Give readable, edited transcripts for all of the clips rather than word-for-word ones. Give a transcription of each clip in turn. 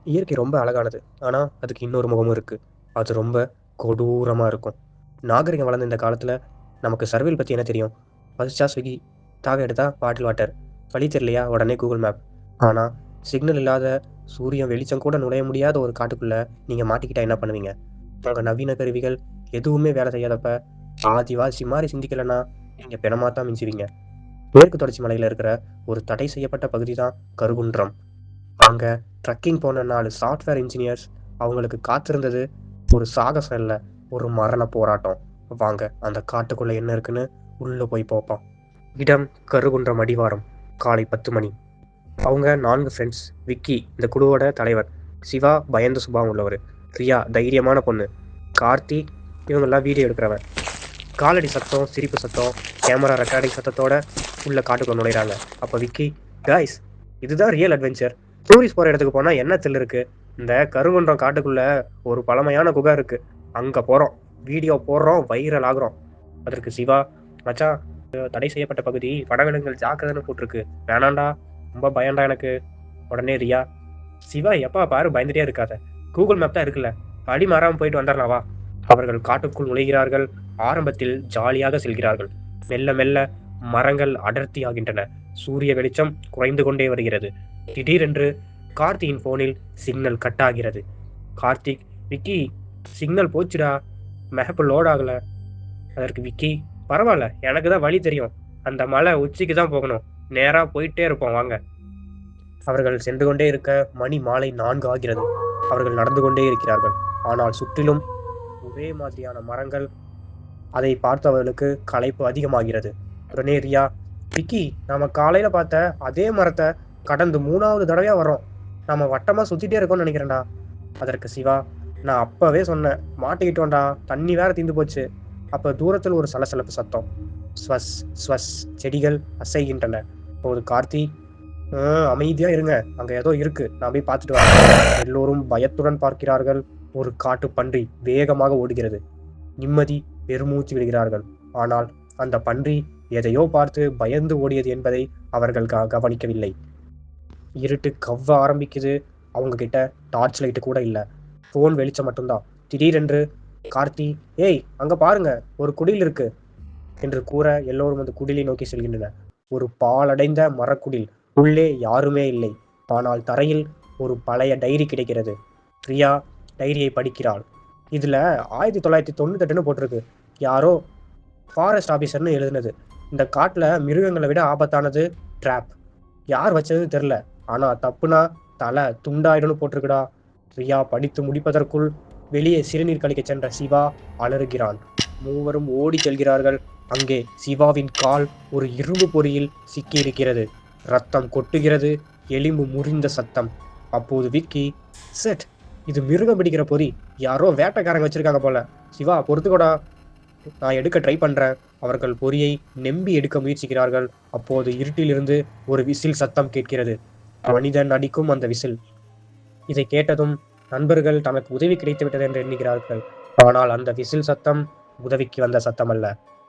இயற்கை ரொம்ப அழகானது. ஆனா, அதுக்கு இன்னொரு முகமும் இருக்கு. அது ரொம்ப கொடூரமா இருக்கும். நாகரிகம் வளர்ந்த இந்த காலத்துல நமக்கு சர்வைவல் பத்தி என்ன தெரியும்? பசிச்சா ஸ்விக்கி, தாக எடுத்தா பாட்டில் வாட்டர், வழி தெரியலையா உடனே கூகுள் மேப். ஆனா, சிக்னல் இல்லாத, சூரியன் வெளிச்சம் கூட நுழைய முடியாத ஒரு காட்டுக்குள்ள நீங்க மாட்டிக்கிட்டா என்ன பண்ணுவீங்க? உங்க நவீன கருவிகள் எதுவுமே வேலை செய்யாதப்ப, ஆதிவாசி மாரி சிந்திக்கலன்னா, நீங்க பிணமா தான் மிஞ்சுவீங்க. மேற்கு தொடர்ச்சி மலையில இருக்கிற ஒரு தடை செய்யப்பட்ட பகுதி தான் கருகுன்றம். அங்க ட்ரக்கிங் போன 4 சாஃப்ட்வேர் இன்ஜினியர்ஸ் அவங்களுக்கு காத்திருந்தது ஒரு சாகசம் இல்ல, ஒரு மரண போராட்டம். வாங்க அந்த காட்டுக்குள்ள என்ன இருக்குன்னு உள்ள போய் பார்ப்போம். இடம் கருகுன்றம் அடிவாரம். காலை 10 மணி. அவங்க 4 ஃப்ரெண்ட்ஸ். விக்கி இந்த குழுவோட தலைவர். சிவா பயந்த சுபாவம் உள்ளவர். ரியா தைரியமான பொண்ணு. கார்த்தி இவங்கெல்லாம் வீடியோ எடுக்கிறவன். காலடி சத்தம், சிரிப்பு சத்தம், கேமரா ரெக்கார்டிங் சத்தத்தோட உள்ள காட்டுக்குள்ள நுழையிறாங்க. அப்போ விக்கி, காய்ஸ் இதுதான் ரியல் அட்வென்ச்சர். டூரிஸ்ட் போகிற இடத்துக்கு போனால் என்ன தில் இருக்கு? இந்த கருங்குன்றம் காட்டுக்குள்ள ஒரு பழமையான குகை இருக்கு. அங்கே போகிறோம், வீடியோ போடுறோம், வைரல் ஆகுறோம். அதற்கு சிவா, மச்சான் தடை செய்யப்பட்ட பகுதி, வனவிலங்குகள் ஜாக்கிரதைன்னு போட்டிருக்கு, வேணாண்டா, ரொம்ப பயம்டா எனக்கு. உடனே ரியா, சிவா எப்பா பாரு பயந்துட்டே இருக்காத, கூகுள் மேப் தான் இருக்குல்ல, வழி மாறாமல் போயிட்டு வந்துடலாம் வா. அவர்கள் காட்டுக்குள் நுழைகிறார்கள். ஆரம்பத்தில் ஜாலியாக செல்கிறார்கள். மெல்ல மெல்ல மரங்கள் அடர்த்தியாகின்றன. சூரிய வெளிச்சம் குறைந்து கொண்டே வருகிறது. திடீரென்று கார்த்தியின் போனில் சிக்னல் கட் ஆகிறது. கார்த்திக், விக்கி சிக்னல் போச்சுடா, மேப் லோட் ஆகல. அதற்கு விக்கி, பரவாயில்ல, எனக்கு தான் வழி தெரியும், அந்த மலை உச்சிக்கு தான் போகணும், நேரா போயிட்டே இருப்போம் வாங்க. அவர்கள் சென்று கொண்டே இருக்க மணி மாலை 4 ஆகிறது. அவர்கள் நடந்து கொண்டே இருக்கிறார்கள். ஆனால் சுற்றிலும் ஒரே மாதிரியான மரங்கள். அதை பார்த்தவர்களுக்கு களைப்பு அதிகமாகிறது. உடனே ரியா, விக்கி நாம காலையில பார்த்த அதே மரத்தை கடந்து 3வது தடவையா வரோம். நாம வட்டமா சுத்திட்டே இருக்கோம்னு நினைக்கிறேன்டா. அதற்கு சிவா, நான் அப்பவே சொன்னேன், மாட்டிக்கிட்டோம்டா, தண்ணி வேற தீந்து போச்சு. அப்ப தூரத்தில் ஒரு சலசலப்பு சத்தம். ஸ்வஸ் ஸ்வஸ், செடிகள் அசைகின்றன. அப்போது கார்த்தி, அமைதியா இருங்க, அங்க ஏதோ இருக்கு, நான் போய் பார்த்துட்டு வரேன். எல்லோரும் பயத்துடன் பார்க்கிறார்கள். ஒரு காட்டு பன்றி வேகமாக ஓடுகிறது. நிம்மதி பெருமூச்சு விடுகிறார்கள். ஆனால் அந்த பன்றி எதையோ பார்த்து பயந்து ஓடியது என்பதை அவர்கள் கவனிக்கவில்லை. இருட்டு கவ்வ ஆரம்பிக்குது. அவங்க கிட்ட டார்ச் லைட்டு கூட இல்லை, ஃபோன் வெளிச்சம் மட்டும்தான். திடீரென்று கார்த்தி, ஏய் அங்க பாருங்க, ஒரு குடில் இருக்கு என்று கூற எல்லோரும் அந்த குடிலை நோக்கி செல்கின்றனர். ஒரு பாலடைந்த மரக்குடில். உள்ளே யாருமே இல்லை. ஆனால் தரையில் ஒரு பழைய டைரி கிடைக்கிறது. ரியா டைரியை படிக்கிறாள். இதுல 1998ன்னு போட்டிருக்கு. யாரோ ஃபாரஸ்ட் ஆபீசர்னு எழுதுனது. இந்த காட்டுல மிருகங்களை விட ஆபத்தானது ட்ராப். யார் வச்சதுன்னு தெரில, ஆனா தப்புனா தலை துண்டாயிடும்னு போட்டிருக்குடா. ரியா படித்து முடிப்பதற்குள் வெளியே சிறுநீர் கழிக்க சென்ற சிவா அலறுகிறான். மூவரும் ஓடி செல்கிறார்கள். அங்கே சிவாவின் கால் ஒரு இரும்பு பொறியில் சிக்கி இருக்கிறது. ரத்தம் கொட்டுகிறது. எலும்பு முறிந்த சத்தம். அப்போது விக்கி, செட், இது மிருகம் பிடிக்கிற பொறி, யாரோ வேட்டைக்காரங்க வச்சிருக்காங்க போல. சிவா பொறுத்துக்கோடா, நான் எடுக்க ட்ரை பண்றேன். அவர்கள் பொறியை நெம்பி எடுக்க முயற்சிக்கிறார்கள். அப்போது இருட்டிலிருந்து ஒரு விசில் சத்தம் கேட்கிறது. மனிதன் அடிக்கும் அந்த விசில். இதை கேட்டதும் நண்பர்கள் தனக்கு உதவி கிடைத்து விட்டது என்று எண்ணுகிறார்கள். ஆனால் அந்த விசில் சத்தம் உதவிக்கு வந்த சத்தம் அல்ல.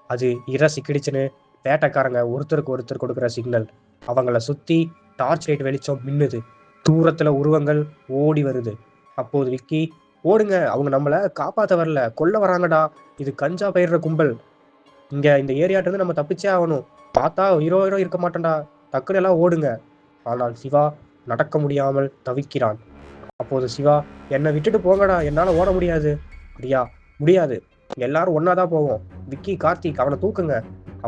அது சிக்கிடுச்சுன்னு வேட்டைக்காரங்க ஒருத்தருக்கு ஒருத்தர் கொடுக்குற சிக்னல். அவங்கள சுத்தி டார்ச் லைட் வெளிச்சம் மின்னுது. தூரத்துல உருவங்கள் ஓடி வருது. அப்போது விக்கி, ஓடுங்க, அவங்க நம்மளை காப்பாற்ற வரல, கொல்ல வராங்கடா, இது கஞ்சா பயிர்ற கும்பல், இங்க இந்த ஏரியாட்ட இருந்து நம்ம தப்பிச்சே ஆகணும், பார்த்தா ஹீரோ இருக்க மாட்டேன்டா, டக்குனு எல்லாம் ஓடுங்க. ஆனால் சிவா நடக்க முடியாமல் தவிக்கிறான். அப்போது சிவா, என்னை விட்டுட்டு போங்கடா, என்னால ஓட முடியாது. ரியா, முடியாது, எல்லாரும் ஒன்னாதான் போவோம். விக்கி, கார்த்திக் அவனை தூக்குங்க.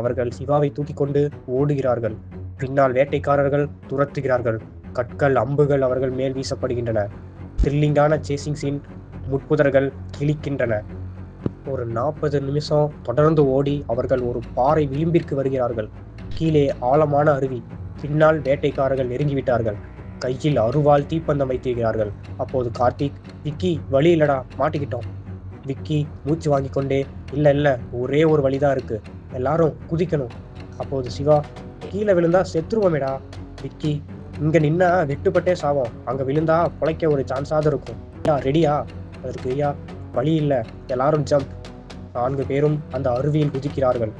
அவர்கள் சிவாவை தூக்கி கொண்டு ஓடுகிறார்கள். பின்னால் வேட்டைக்காரர்கள் துரத்துகிறார்கள். கற்கள், அம்புகள் அவர்கள் மேல் வீசப்படுகின்றன. த்ரில்லிங்கான சேசிங் சீன். முட்புதர்கள் கிழிக்கின்றன. ஒரு 40 நிமிஷம் தொடர்ந்து ஓடி அவர்கள் ஒரு பாறை விளிம்பிற்கு வருகிறார்கள். கீழே ஆழமான அருவி. பின்னால் வேட்டைக்காரர்கள் நெருங்கிவிட்டார்கள். கையில் அருவாள் தீப்பந்தம் வைத்திருக்கிறார்கள். அப்போது கார்த்திக், விக்கி வழி இல்லடா, மாட்டிக்கிட்டோம். விக்கி மூச்சு வாங்கி கொண்டே, இல்ல ஒரே ஒரு வழிதான் இருக்கு, எல்லாரும் குதிக்கணும். அப்போது சிவா, கீழே விழுந்தா செத்துருவோமேடா. விக்கி, இங்க நின்னா வெட்டுப்பட்டே சாவோம், அங்க விழுந்தா பொழைக்க ஒரு சான்ஸாவது இருக்கும். ரெடியா? அதற்கு ஐயா, வழி இல்லை, எல்லாரும் ஜம்ப். 4 பேரும் அந்த அருவியில் குதிக்கிறார்கள்.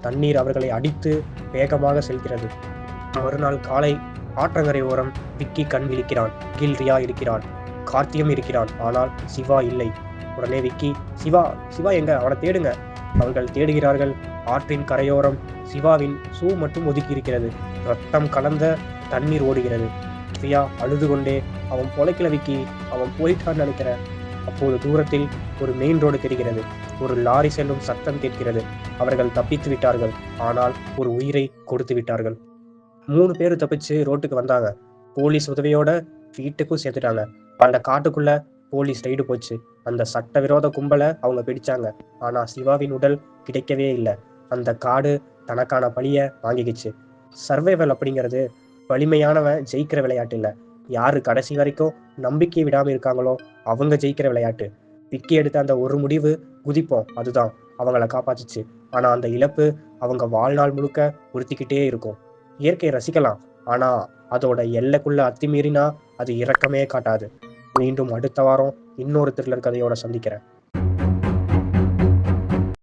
தண்ணீர் அவர்களை அடித்து வேகமாக செல்கிறது. மறுநாள் காலை ஆற்றங்கரை ஓரம் விக்கி கண் விழிக்கிறான். கீழ் ரியா இருக்கிறான். கார்த்தியும் இருக்கிறான். ஆனால் சிவா இல்லை. உடனே விக்கி, சிவா சிவா எங்க? அவனை தேடுங்க. அவர்கள் தேடுகிறார்கள். ஆற்றின் கரையோரம் சிவாவின் ஷூ மட்டும் ஒதுக்கி இருக்கிறது. ரத்தம் கலந்த தண்ணீர் ஓடுகிறது. ரியா அழுது கொண்டே, அவன் பொழைக்கல விக்கி, அவன் போயிட்டான்னு நினைக்கிறேன். அப்போது தூரத்தில் ஒரு மெயின் ரோடு தெரிகிறது. ஒரு லாரி செல்லும் சத்தம் கேட்கிறது. அவர்கள் தப்பித்து விட்டார்கள். ஆனால் ஒரு உயிரை கொடுத்து விட்டார்கள். 3 பேர் தப்பிச்சு ரோட்டுக்கு வந்தாங்க. போலீஸ் உதவியோட வீட்டுக்கும் சேர்த்துட்டாங்க. அந்த காட்டுக்குள்ள போலீஸ் ரைடு போச்சு. அந்த சட்டவிரோத கும்பலை அவங்க பிடிச்சாங்க. ஆனா சிவாவின் உடல் கிடைக்கவே இல்லை. அந்த காடு தனக்கான பழிய வாங்கிக்கிச்சு. சர்வைவல் அப்படிங்கிறது வலிமையானவன் ஜெயிக்கிற விளையாட்டு இல்லை. யாரு கடைசி வரைக்கும் நம்பிக்கை விடாம இருக்காங்களோ அவங்க ஜெயிக்கிற விளையாட்டு. விக்கி எடுத்த அந்த ஒரு முடிவு, குதிப்போம், அதுதான் அவங்கள காப்பாத்துச்சு. ஆனா அந்த இழப்பு அவங்க வாழ்நாள் முழுக்க உறுத்திக்கிட்டே இருக்கும். இயற்கையை ரசிக்கலாம், ஆனா அதோட எல்லைக்குள்ள அத்துமீறினா அது இரக்கமே காட்டாது. மீண்டும் அடுத்த வாரம் இன்னொரு த்ரில்லர் கதையோட சந்திக்கிறேன்.